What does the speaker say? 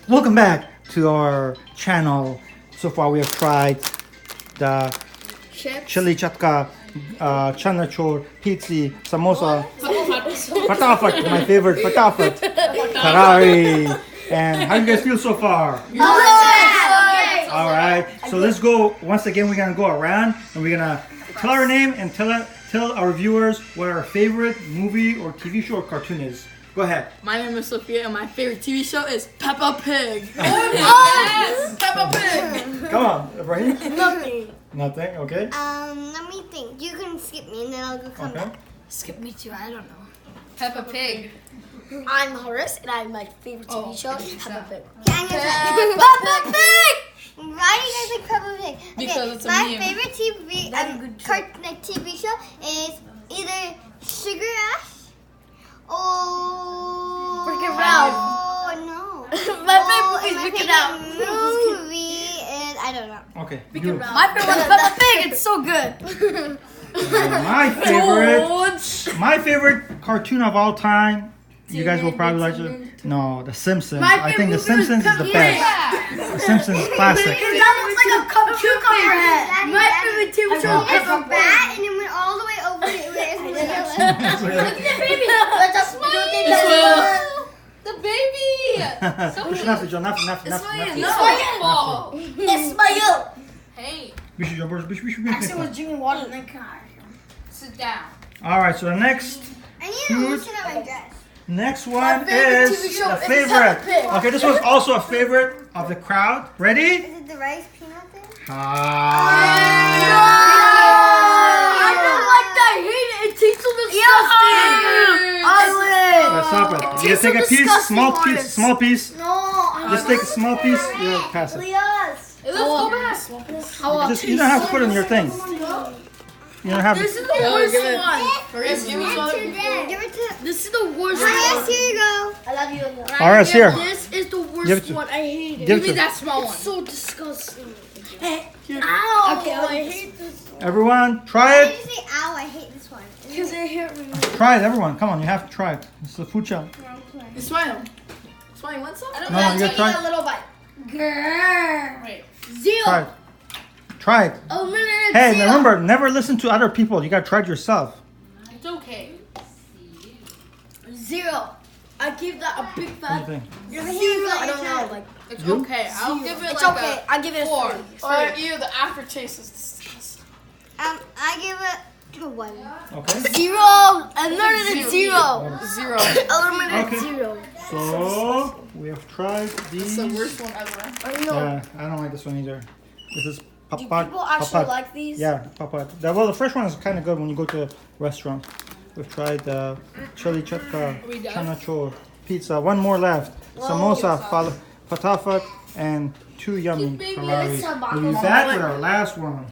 Welcome back to our channel. So far we have tried the chili chatka, chana chor, pizza, samosa, fatafat, my favorite fatafat, karari. And how do you guys feel so far? All right, so let's go. Once again, we're gonna go around and we're gonna tell our name and tell our viewers what our favorite movie or TV show or cartoon is. Go ahead. My name is Sophia and my favorite TV show is Peppa Pig. Yes! Peppa Pig! Come on, Ibrahim. Nothing. Nothing, okay. Let me think. You can skip me and then I'll go come Okay. back. Skip me too, I don't know. Peppa Pig. I'm Horace and I'm my favorite TV show is Peppa Pig. Peppa Pig! Why do you guys like Peppa Pig? Okay, Because it's a my meme. favorite TV show is either Sugar Ash or Freaking Ralph. Oh no. My favorite is Freaking Ralph. movie and I don't know. Okay. My favorite is Peppa Pig, it's so good. My favorite cartoon of all time. You guys will probably like it. No, The Simpsons. I think The Simpsons is the best. The Simpsons is classic. That looks like a cucumber head. My favorite TV show is a bat and it went all the way over to The baby! Push enough, John. Enough. Ismail. Hey, Actually, was drinking water and then sit down. All right, so the next I need to loosen up my dress. one is a favorite. Okay, this was also a favorite of the crowd. Ready? Is it the rice peanut thing? I don't like that. I hate it. It tastes so disgusting. Let's stop it. You take a piece, small piece. No. Just take a small piece. You pass it. Elias. Let's go back. You don't have to put it in your thing. You don't have This is to. the worst give it. one. Give it to This is the worst Elias, one. here you go. I love you. All right, here. This is the Give it worst to- one. I hate it. Give it Give me to that small one. So disgusting. Ow. Okay, I hate this everyone. Try Why did it. you say ow? I hate this one. because it hurt me. Try it, everyone. Come on, you have to try it. It's a food challenge. Smile. Smile, you want some? No, you gotta try it. little bite. Grrr. Wait. Try it. Try it. A minute. Hey, remember, never listen to other people. You gotta try it yourself. It's okay. 0. I give that a big What do you fat. think? 0. I don't know. Like It's You? okay. I'll give it it's like okay. I give it a 4. 3. Or ew, the aftertaste is disgusting. I give it a 1. Okay. 0. Eliminated 0. 0. Eliminated Okay. 0. So we have tried these. It's the worst one ever. I know. Yeah, I don't like this one either. This is Do papat. people actually like these? Yeah, papat. Well, the first one is kind of good when you go to a restaurant. We've tried the chili chatka, we done? chana chor, pizza. One more left. Samosa, fatafat, and 2 yummy Baby, Ferraris. it's a We'll be back with our last one.